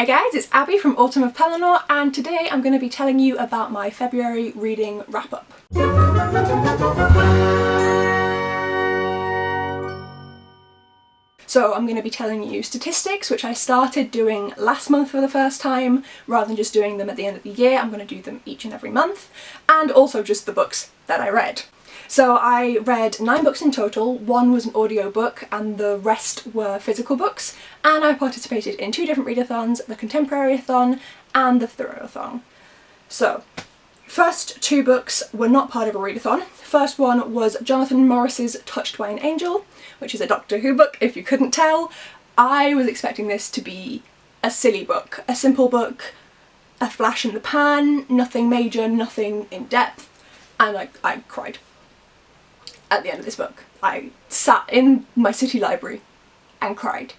Hey guys, it's Abby from Autumn of Pellinor, and today I'm going to be telling you about my February reading wrap-up. So I'm going to be telling you statistics, which I started doing last month for the first time. Rather than just doing them at the end of the year, I'm going to do them each and every month, and also just the books that I read. So I read 9 books in total. 1 was an audiobook and the rest were physical books, and I participated in 2 different readathons, the Contemporary-a-thon and the Thorough-a-thon. So, first 2 books were not part of a readathon. First one was Jonathan Morris's Touched by an Angel, which is a Doctor Who book, if you couldn't tell. I was expecting this to be a silly book, a simple book, a flash in the pan, nothing major, nothing in depth, and I cried. At the end of this book. I sat in my city library and cried.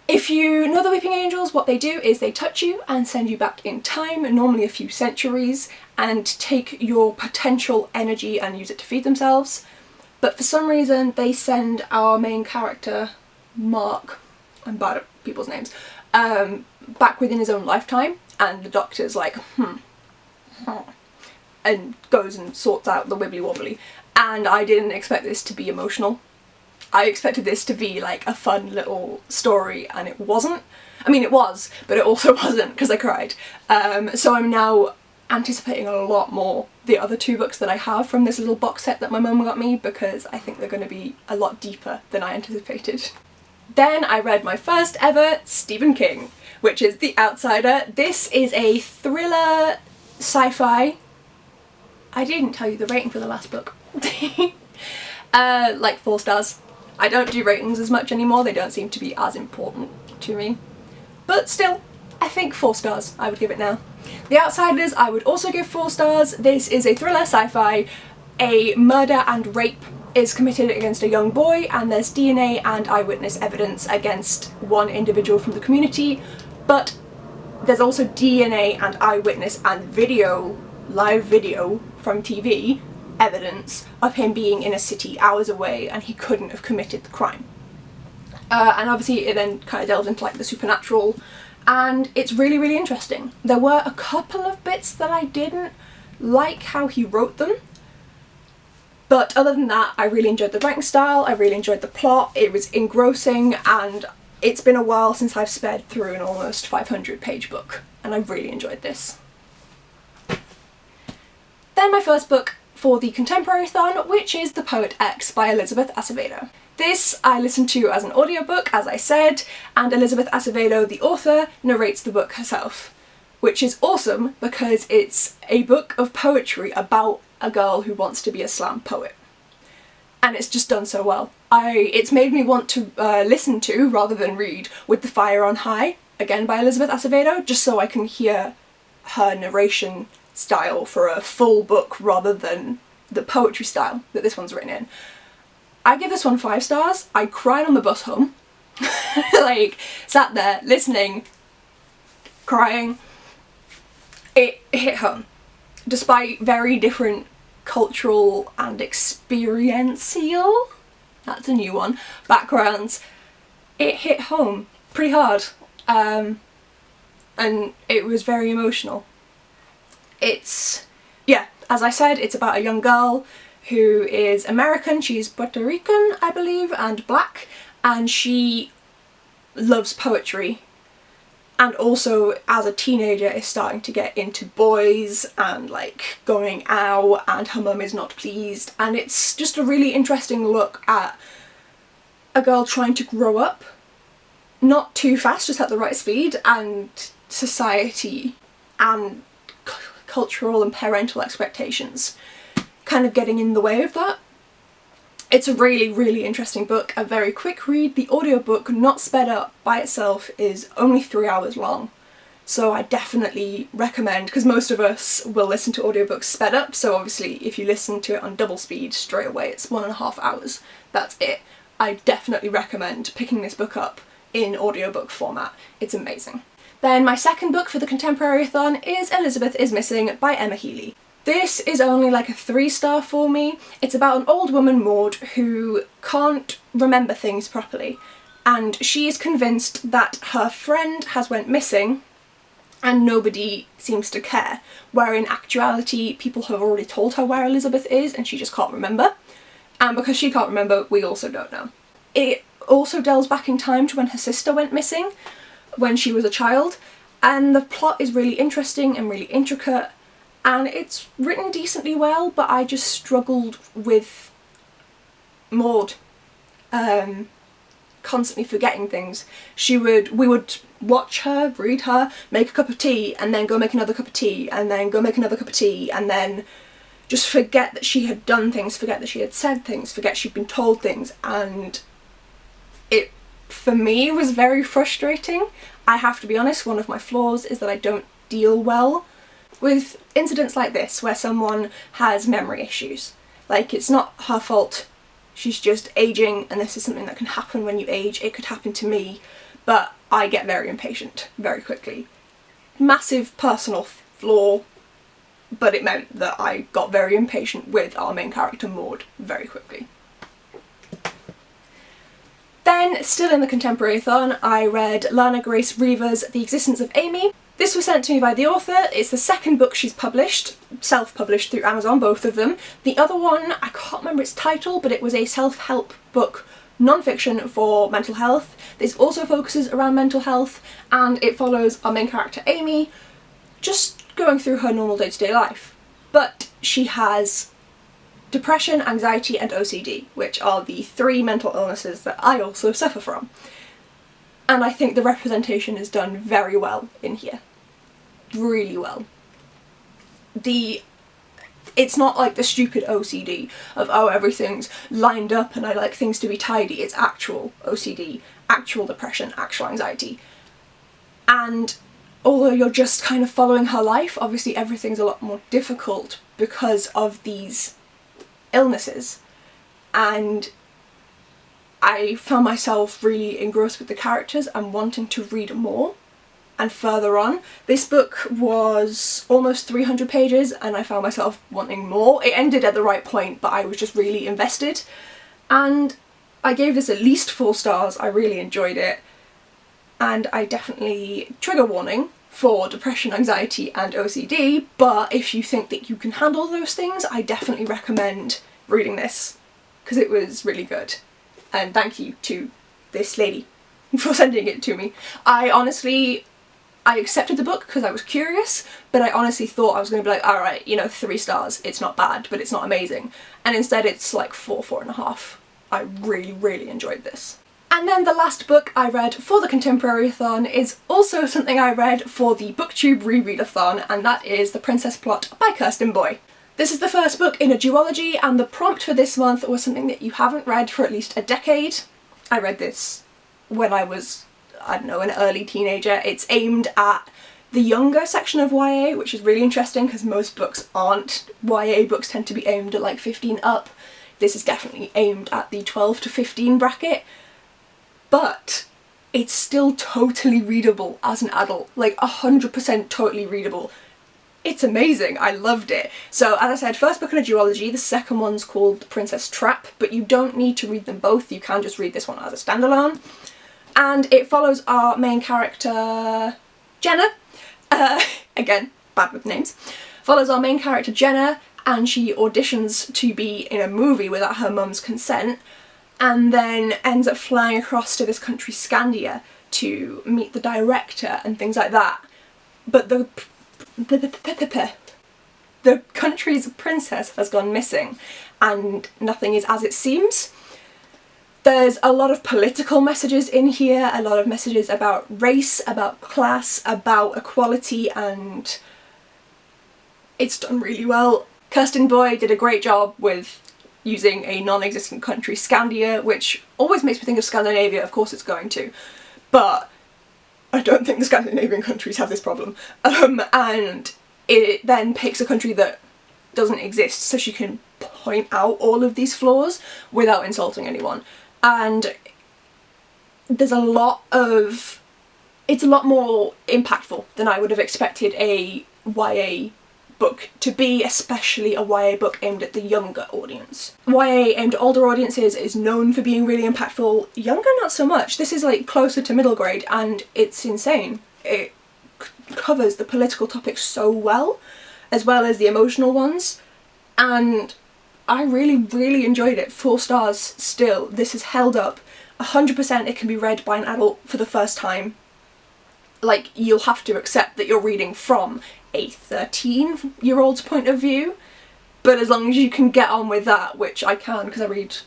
If you know the Weeping Angels, what they do is they touch you and send you back in time, normally a few centuries, and take your potential energy and use it to feed themselves. But for some reason they send our main character, Mark, I'm bad at people's names, back within his own lifetime, and the Doctor's like, and goes and sorts out the wibbly wobbly. And I didn't expect this to be emotional. I expected this to be like a fun little story, and it wasn't. I mean, it was, but it also wasn't, because I cried. So I'm now anticipating a lot more the other 2 books that I have from this little box set that my mum got me, because I think they're going to be a lot deeper than I anticipated. Then I read my first ever Stephen King, which is The Outsider. This is a thriller sci-fi. I didn't tell you the rating for the last book. Like 4 stars. I don't do ratings as much anymore, they don't seem to be as important to me. But still, I think 4 stars I would give it now. The Outsiders I would also give 4 stars. This is a thriller sci-fi. A murder and rape is committed against a young boy, and there's DNA and eyewitness evidence against one individual from the community, but there's also DNA and eyewitness and video, live video from TV, evidence of him being in a city hours away, and he couldn't have committed the crime. And obviously it then kind of delves into like the supernatural, and it's really, really interesting. There were a couple of bits that I didn't like how he wrote them, but other than that I really enjoyed the writing style, I really enjoyed the plot, it was engrossing, and it's been a while since I've sped through an almost 500-page book, and I really enjoyed this. Then my first book for the Contemporary-a-thon, which is The Poet X by Elizabeth Acevedo. This I listened to as an audiobook, as I said, and Elizabeth Acevedo, the author, narrates the book herself, which is awesome because it's a book of poetry about a girl who wants to be a slam poet. And it's just done so well. It's made me want to listen to, rather than read, With the Fire on High, again by Elizabeth Acevedo, just so I can hear her narration style for a full book rather than the poetry style that this one's written in. I give this one 5 stars. I cried on the bus home. Like, sat there, listening, crying. It hit home. Despite very different cultural and experiential, that's a new one, backgrounds, it hit home pretty hard. And it was very emotional. It's, yeah, as I said, it's about a young girl who is American, she's Puerto Rican, I believe, and black, and she loves poetry, and also as a teenager is starting to get into boys and like going out, and her mum is not pleased, and it's just a really interesting look at a girl trying to grow up, not too fast, just at the right speed, and society and cultural and parental expectations kind of getting in the way of that. It's a really, really interesting book, a very quick read. The audiobook, not sped up by itself, is only 3 hours long, so I definitely recommend, because most of us will listen to audiobooks sped up, so obviously if you listen to it on double speed straight away it's 1.5 hours, that's it. I definitely recommend picking this book up in audiobook format, it's amazing. Then my second book for the Contemporary-a-thon is Elizabeth is Missing by Emma Healy. This is only like a 3-star for me. It's about an old woman, Maud, who can't remember things properly, and she is convinced that her friend has went missing and nobody seems to care, where in actuality people have already told her where Elizabeth is and she just can't remember. And because she can't remember, we also don't know. It also delves back in time to when her sister went missing, when she was a child, and the plot is really interesting and really intricate, and it's written decently well, but I just struggled with Maud constantly forgetting things. We would watch her, read her, make a cup of tea, and then go make another cup of tea, and then go make another cup of tea, and then just forget that she had done things, forget that she had said things, forget she'd been told things, and it, for me, was very frustrating. I have to be honest, one of my flaws is that I don't deal well with incidents like this, where someone has memory issues. Like, it's not her fault, she's just aging, and this is something that can happen when you age. It could happen to me, but I get very impatient very quickly. Massive personal flaw, but it meant that I got very impatient with our main character Maud very quickly. Then, still in the Contemporary-thon, I read Lana Grace Reever's The Existence of Amy. This was sent to me by the author. It's the second book she's published, self-published through Amazon, both of them. The other one, I can't remember its title, but it was a self-help book, non-fiction for mental health. This also focuses around mental health, and it follows our main character Amy, just going through her normal day-to-day life. But she has depression, anxiety and OCD, which are the three mental illnesses that I also suffer from. And I think the representation is done very well in here. Really well. It's not like the stupid OCD of, oh, everything's lined up and I like things to be tidy. It's actual OCD, actual depression, actual anxiety. And although you're just kind of following her life, obviously everything's a lot more difficult because of these illnesses, and I found myself really engrossed with the characters and wanting to read more and further on. This book was almost 300 pages and I found myself wanting more. It ended at the right point, but I was just really invested, and I gave this at least 4 stars. I really enjoyed it, and I definitely, trigger warning for depression, anxiety and OCD, but if you think that you can handle those things, I definitely recommend reading this, because it was really good. And thank you to this lady for sending it to me. I accepted the book because I was curious, but I honestly thought I was going to be like, alright, you know, 3 stars, it's not bad, but it's not amazing. And instead it's like 4, 4.5. I really, really enjoyed this. And then the last book I read for the Contemporary-thon is also something I read for the BookTube Rereadathon, and that is The Princess Plot by Kirsten Boy. This is the first book in a duology, and the prompt for this month was something that you haven't read for at least a decade. I read this when I was, I don't know, an early teenager. It's aimed at the younger section of YA, which is really interesting because most books aren't. YA books tend to be aimed at like 15 up. This is definitely aimed at the 12 to 15 bracket. But it's still totally readable as an adult, like 100% totally readable. It's amazing, I loved it. So as I said, first book in a duology, the second one's called The Princess Trap, but you don't need to read them both, you can just read this one as a standalone. And it follows our main character, Jenna. Again, bad with names. Follows our main character, Jenna, and she auditions to be in a movie without her mum's consent, and then ends up flying across to this country, Scandia, to meet the director and things like that. But the country's princess has gone missing and nothing is as it seems. There's a lot of political messages in here, a lot of messages about race, about class, about equality, and it's done really well. Kirsten Boy did a great job with using a non-existent country, Scandia, which always makes me think of Scandinavia. Of course it's going to, but I don't think the Scandinavian countries have this problem. And it then picks a country that doesn't exist so she can point out all of these flaws without insulting anyone. And there's a lot of... it's a lot more impactful than I would have expected a YA book to be, especially a YA book aimed at the younger audience. YA aimed at older audiences is known for being really impactful, younger not so much. This is like closer to middle grade and it's insane. It covers the political topics so well as the emotional ones, and I really enjoyed it. 4 stars still. This has held up 100%. It can be read by an adult for the first time. Like, you'll have to accept that you're reading from a 13-year-old's point of view, but as long as you can get on with that, which I can because I read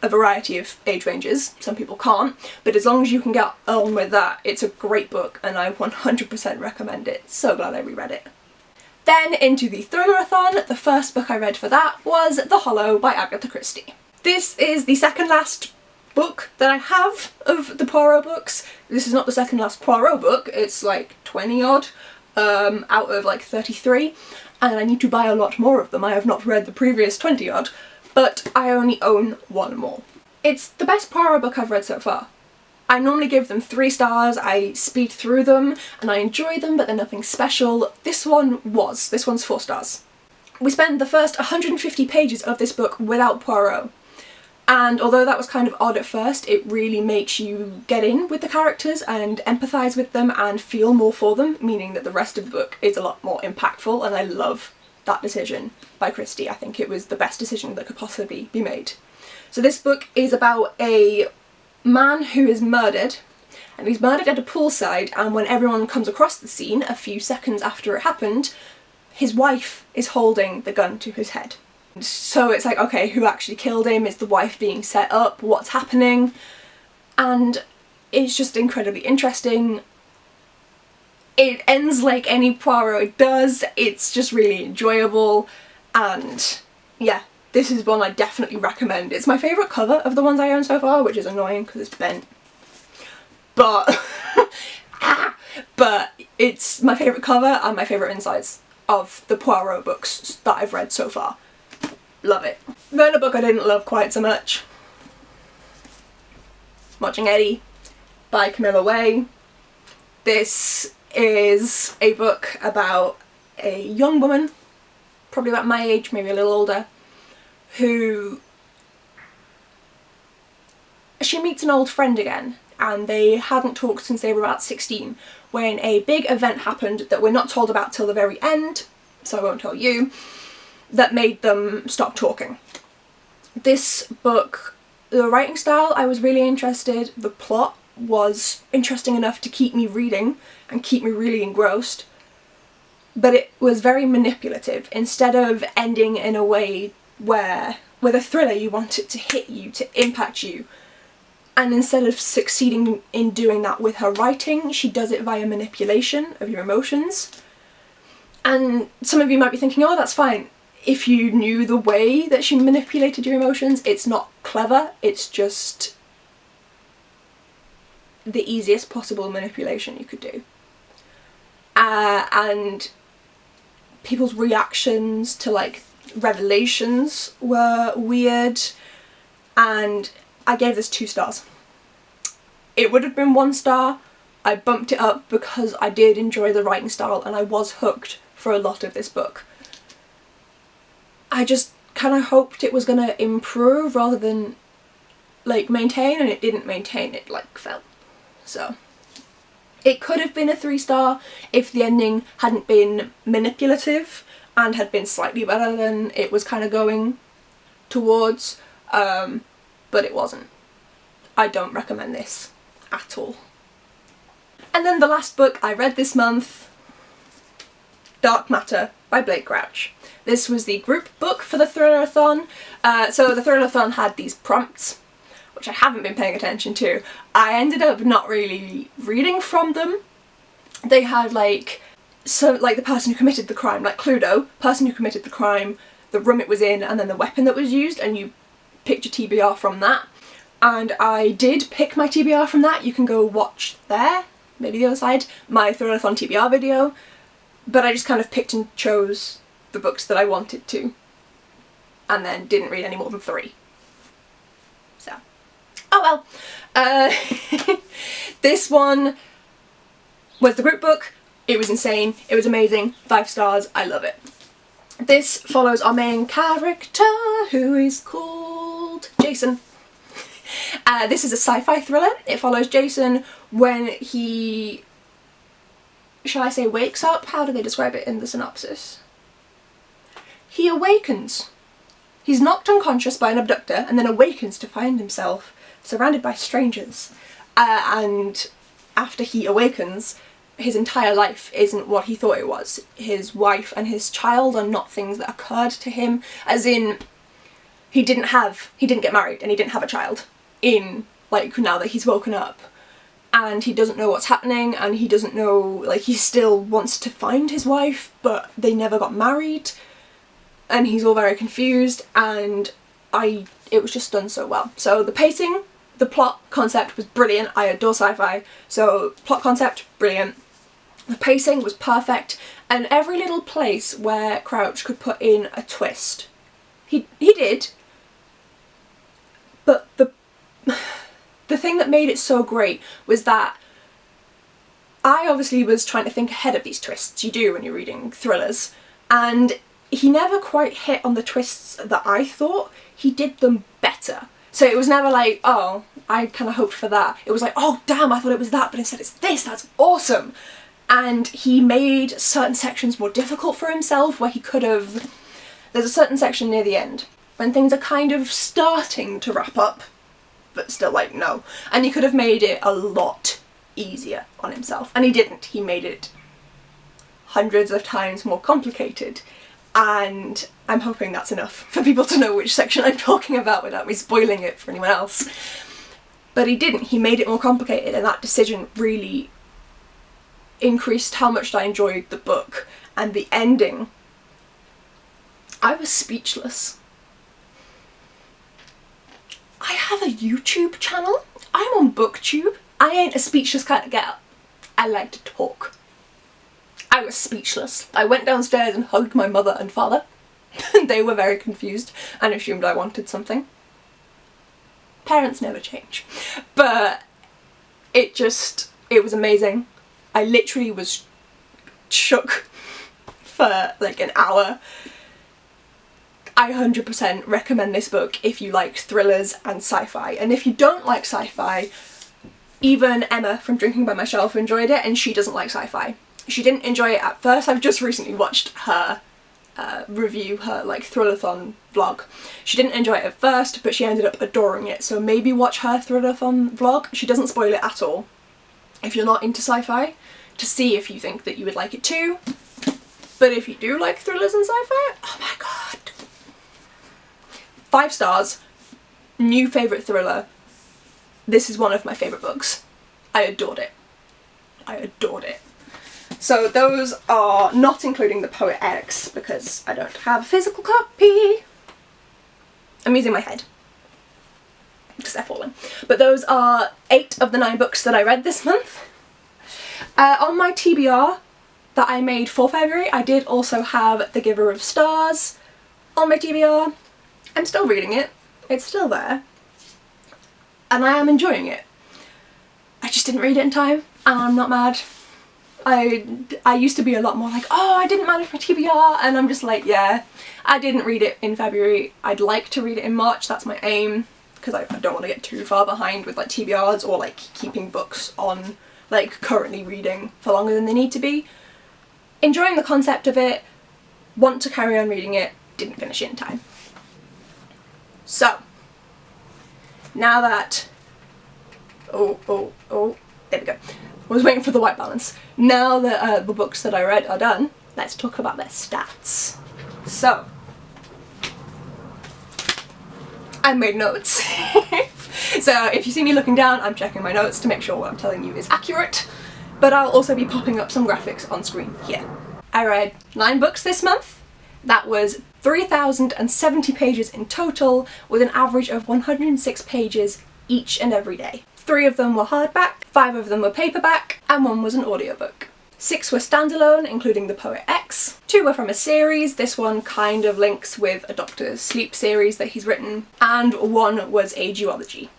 a variety of age ranges, some people can't, but as long as you can get on with that, it's a great book and I 100% recommend it. So glad I reread it. Then into the thriller-a-thon. The first book I read for that was The Hollow by Agatha Christie. This is the second last book that I have of the Poirot books. This is not the second last Poirot book, it's like 20 odd out of like 33, and I need to buy a lot more of them. I have not read the previous 20 odd, but I only own 1 more. It's the best Poirot book I've read so far. I normally give them 3 stars, I speed through them and I enjoy them, but they're nothing special. This one's 4 stars. We spent the first 150 pages of this book without Poirot, and although that was kind of odd at first, it really makes you get in with the characters and empathise with them and feel more for them, meaning that the rest of the book is a lot more impactful, and I love that decision by Christie. I think it was the best decision that could possibly be made. So this book is about a man who is murdered, and he's murdered at a poolside, and when everyone comes across the scene a few seconds after it happened, his wife is holding the gun to his head. So it's like, okay, who actually killed him? Is the wife being set up? What's happening? And it's just incredibly interesting. It ends like any Poirot does, it's just really enjoyable, and yeah, this is one I definitely recommend. It's my favourite cover of the ones I own so far, which is annoying because it's bent. But, but it's my favourite cover and my favourite insides of the Poirot books that I've read so far. Love it. Then a book I didn't love quite so much. Watching Eddie by Camilla Way. This is a book about a young woman, probably about my age, maybe a little older, who she meets an old friend again, and they hadn't talked since they were about 16 when a big event happened that we're not told about till the very end, so I won't tell you, that made them stop talking. This book, the writing style, I was really interested. The plot was interesting enough to keep me reading and keep me really engrossed, but it was very manipulative. Instead of ending in a way where with a thriller you want it to hit you, to impact you, and instead of succeeding in doing that with her writing, she does it via manipulation of your emotions. And some of you might be thinking, oh, that's fine. If you knew the way that she manipulated your emotions, it's not clever, it's just the easiest possible manipulation you could do. And people's reactions to like revelations were weird, and I gave this 2 stars. It would have been 1 star. I bumped it up because I did enjoy the writing style and I was hooked for a lot of this book. I just kind of hoped it was going to improve rather than like maintain, and it didn't maintain, it like fell. So it could have been a 3 star if the ending hadn't been manipulative and had been slightly better than it was kind of going towards, but it wasn't. I don't recommend this at all. And then the last book I read this month, Dark Matter by Blake Crouch. This was the group book for the thriller-a-thon. So the thriller-a-thon had these prompts, which I haven't been paying attention to. I ended up not really reading from them. They had like, so like the person who committed the crime, like Cluedo, person who committed the crime, the room it was in, and then the weapon that was used, and you picked your TBR from that. And I did pick my TBR from that. You can go watch there, maybe the other side, my thriller-a-thon TBR video, but I just kind of picked and chose the books that I wanted to, and then didn't read any more than 3. So, oh well. This one was the group book. It was insane. It was amazing. 5 stars. I love it. This follows our main character, who is called Jason. This is a sci-fi thriller. It follows Jason when he, shall I say, wakes up? How do they describe it in the synopsis? He awakens. He's knocked unconscious by an abductor and then awakens to find himself surrounded by strangers. And after he awakens, his entire life isn't what he thought it was. His wife and his child are not things that occurred to him, as in he didn't get married and he didn't have a child in, like, now that he's woken up. And he doesn't know what's happening, and he doesn't know, like, he still wants to find his wife, but they never got married. And he's all very confused, and it was just done so well. So the pacing, the plot concept was brilliant. I adore sci-fi, so plot concept, brilliant. The pacing was perfect, and every little place where Crouch could put in a twist, he did. But the thing that made it so great was that I obviously was trying to think ahead of these twists. You do when you're reading thrillers, and he never quite hit on the twists that I thought. He did them better. So it was never like, oh, I kind of hoped for that. It was like, oh damn, I thought it was that, but instead it's this, that's awesome. And he made certain sections more difficult for himself, where he could have... There's a certain section near the end when things are kind of starting to wrap up, but still like, no. And he could have made it a lot easier on himself. And he didn't. He made it hundreds of times more complicated. And I'm hoping that's enough for people to know which section I'm talking about without me spoiling it for anyone else. But he didn't. He made it more complicated, and that decision really increased how much I enjoyed the book. And the ending, I was speechless. I have a YouTube channel. I'm on BookTube. I ain't a speechless kind of girl. I like to talk. I was speechless. I went downstairs and hugged my mother and father. They were very confused and assumed I wanted something. Parents never change. But it was amazing. I literally was shook for like an hour. I 100% recommend this book if you like thrillers and sci-fi. And if you don't like sci-fi, even Emma from Drinking by My Shelf enjoyed it, and she doesn't like sci-fi. She didn't enjoy it at first. I've just recently watched her review, her like thrillathon vlog. She didn't enjoy it at first, but she ended up adoring it. So maybe watch her thrillathon vlog. She doesn't spoil it at all if you're not into sci-fi, to see if you think that you would like it too. But if you do like thrillers and sci-fi, oh my god. 5 stars, new favourite thriller. This is one of my favourite books. I adored it. I adored it. So those are not including the Poet X because I don't have a physical copy. I'm using my head because they're falling. But those are 8 of the 9 books that I read this month. On my TBR that I made for February, I did also have The Giver of Stars on my TBR. I'm still reading it. It's still there. And I am enjoying it. I just didn't read it in time, and I'm not mad. I used to be a lot more like, oh, I didn't manage my TBR, and I'm just like, yeah, I didn't read it in February. I'd like to read it in March, that's my aim, because I don't want to get too far behind with like TBRs or like keeping books on, like currently reading for longer than they need to be. Enjoying the concept of it, want to carry on reading it, didn't finish it in time. So, now that, there we go. I was waiting for the white balance. Now that the books that I read are done, let's talk about their stats. So, I made notes. So if you see me looking down, I'm checking my notes to make sure what I'm telling you is accurate, but I'll also be popping up some graphics on screen here. I read 9 books this month. That was 3,070 pages in total, with an average of 106 pages each and every day. 3 of them were hardback, 5 of them were paperback, and 1 was an audiobook. 6 were standalone, including the Poet X. 2 were from a series. This one kind of links with a Doctor Sleep series that he's written, and 1 was a duology.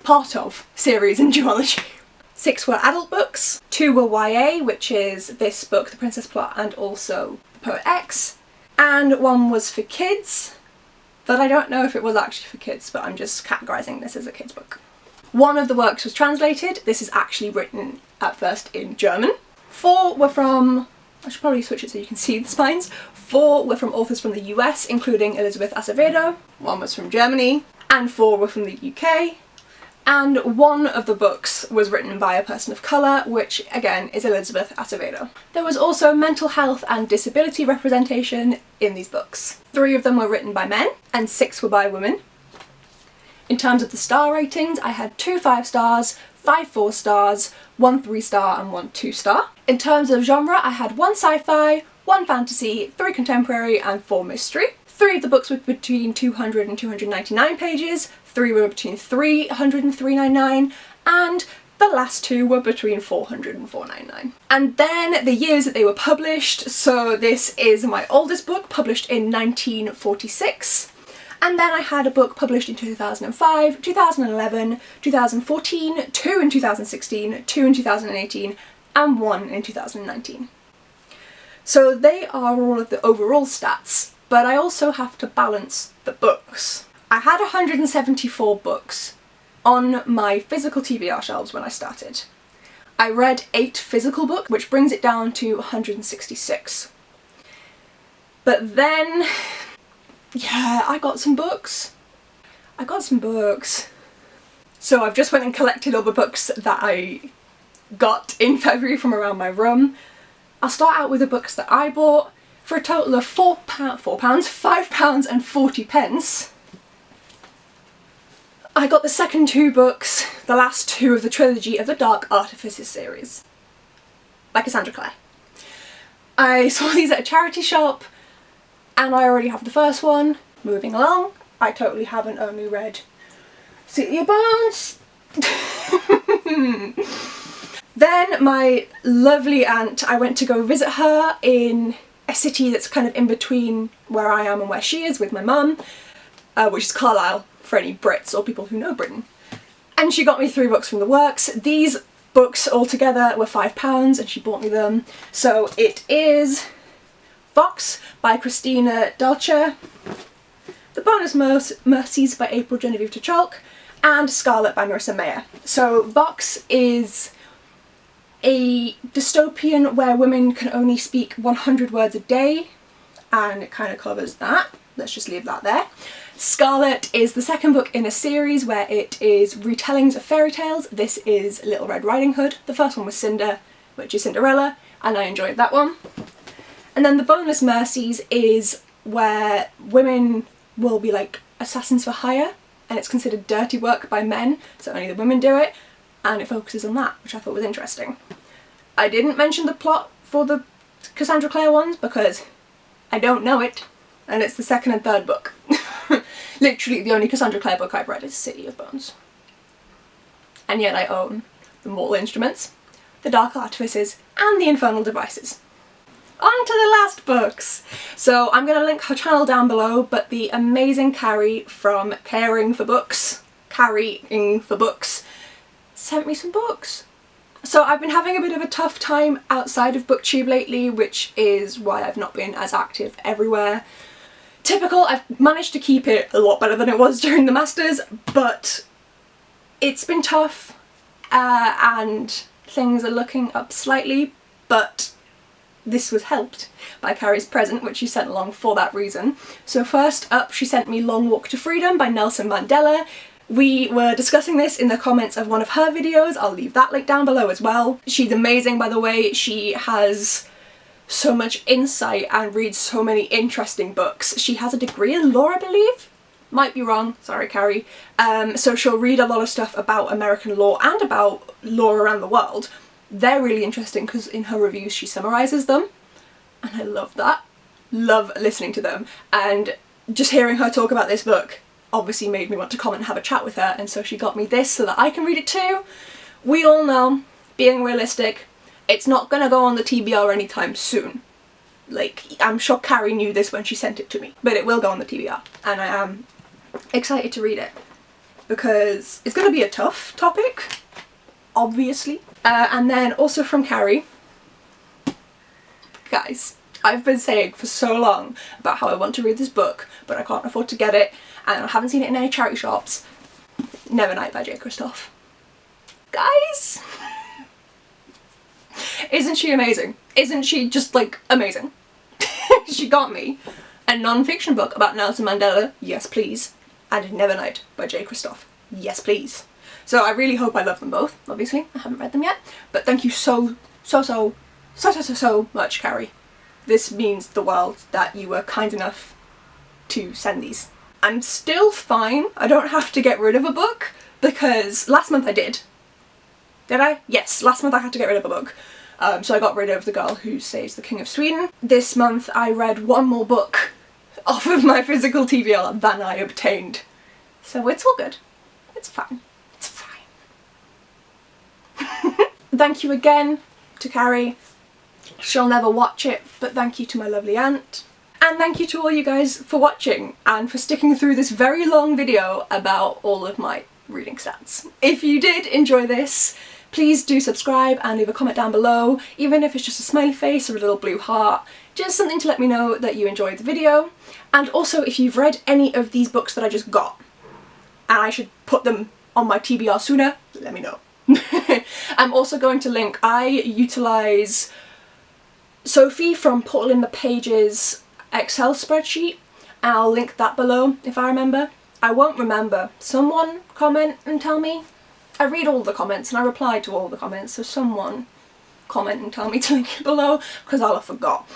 Part of series in duology. 6 were adult books. 2 were YA, which is this book, The Princess Plot, and also the Poet X. and one was for kids, but I don't know if it was actually for kids, but I'm just categorising this as a kids book. One of the works was translated. This is actually written at first in German. 4 were from, I should probably switch it so you can see the spines. 4 were from authors from the US, including Elizabeth Acevedo. 1 was from Germany, and 4 were from the UK. And 1 of the books was written by a person of colour, which again is Elizabeth Acevedo. There was also mental health and disability representation in these books. 3 of them were written by men, and 6 were by women. In terms of the star ratings, I had 2 5 stars, 5 4 stars, 1 3 star and 1 2 star. In terms of genre, I had 1 sci-fi, 1 fantasy, 3 contemporary and 4 mystery. 3 of the books were between 200 and 299 pages, 3 were between 300 and 399, and the last 2 were between 400 and 499. And then the years that they were published, so this is my oldest book, published in 1946. And then I had a book published in 2005, 2011, 2014, 2 in 2016, 2 in 2018, and 1 in 2019. So they are all of the overall stats, but I also have to balance the books. I had 174 books on my physical TBR shelves when I started. I read 8 physical books, which brings it down to 166. But then, yeah, I got some books. So I've just went and collected all the books that I got in February from around my room. I'll start out with the books that I bought for a total of £5 and 40 pence. I got the second 2 books, the last 2 of the trilogy of the Dark Artifices series by Cassandra Clare. I saw these at a charity shop and I already have the first one. Moving along, I totally haven't only read City of Bones. Then my lovely aunt, I went to go visit her in a city that's kind of in between where I am and where she is with my mum, which is Carlisle, for any Brits or people who know Britain. And she got me 3 books from the works. These books altogether were £5 and she bought me them. So it is Vox by Christina Dalcher, The Bonus Mercies by April Genevieve Tucholk, and Scarlet by Marissa Meyer. So Vox is a dystopian where women can only speak 100 words a day, and it kind of covers that. Let's just leave that there. Scarlet is the second book in a series where it is retellings of fairy tales. This is Little Red Riding Hood. The first one was Cinder, which is Cinderella, and I enjoyed that one. And then The Bonus Mercies is where women will be like assassins for hire, and it's considered dirty work by men, so only the women do it, and it focuses on that, which I thought was interesting. I didn't mention the plot for the Cassandra Clare ones because I don't know it, and it's the second and third book. Literally the only Cassandra Clare book I've read is City of Bones. And yet I own The Mortal Instruments, The Dark Artifices, and The Infernal Devices. On to the last books! So I'm going to link her channel down below, but the amazing Carrie from Carrying for Books sent me some books. So I've been having a bit of a tough time outside of BookTube lately, which is why I've not been as active everywhere. Typical, I've managed to keep it a lot better than it was during the Masters, but it's been tough and things are looking up slightly, but this was helped by Carrie's present, which she sent along for that reason. So first up, she sent me Long Walk to Freedom by Nelson Mandela. We were discussing this in the comments of one of her videos. I'll leave that link down below as well. She's amazing, by the way. She has so much insight and reads so many interesting books. She has a degree in law, I believe? Might be wrong, sorry Carrie. So she'll read a lot of stuff about American law and about law around the world. They're really interesting because in her reviews she summarises them, and I love that. Love listening to them, and just hearing her talk about this book obviously made me want to come and have a chat with her, and so she got me this so that I can read it too. We all know, being realistic, it's not gonna go on the TBR anytime soon. Like, I'm sure Carrie knew this when she sent it to me, but it will go on the TBR, and I am excited to read it because it's gonna be a tough topic, obviously. And then also from Carrie, guys, I've been saying for so long about how I want to read this book, but I can't afford to get it, and I haven't seen it in any charity shops. Nevernight by J. Kristoff. Guys! Isn't she amazing? Isn't she just, like, amazing? She got me. A non-fiction book about Nelson Mandela, yes please, and Nevernight by J. Kristoff, yes please. So I really hope I love them both, obviously. I haven't read them yet, but thank you so much, Carrie. This means the world that you were kind enough to send these. I'm still fine. I don't have to get rid of a book, because last month I did. Did I? Yes, last month I had to get rid of a book. So I got rid of The Girl Who Saves the King of Sweden. This month I read one more book off of my physical TBR than I obtained. So it's all good. It's fine. It's fine. Thank you again to Carrie. She'll never watch it, but thank you to my lovely aunt. And thank you to all you guys for watching and for sticking through this very long video about all of my reading stats. If you did enjoy this, please do subscribe and leave a comment down below, even if it's just a smiley face or a little blue heart, just something to let me know that you enjoyed the video. And also, if you've read any of these books that I just got, and I should put them on my TBR sooner, let me know. I'm also going to link, I utilise Sophie from Putting in the Pages Excel spreadsheet, and I'll link that below if I remember. I won't remember. Someone comment and tell me. I read all the comments and I reply to all the comments, so someone comment and tell me to link it below, because I'll have forgot.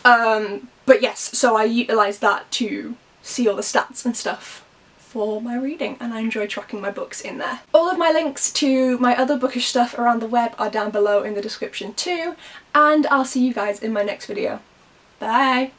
But yes, so I utilise that to see all the stats and stuff for my reading, and I enjoy tracking my books in there. All of my links to my other bookish stuff around the web are down below in the description too, and I'll see you guys in my next video. Bye!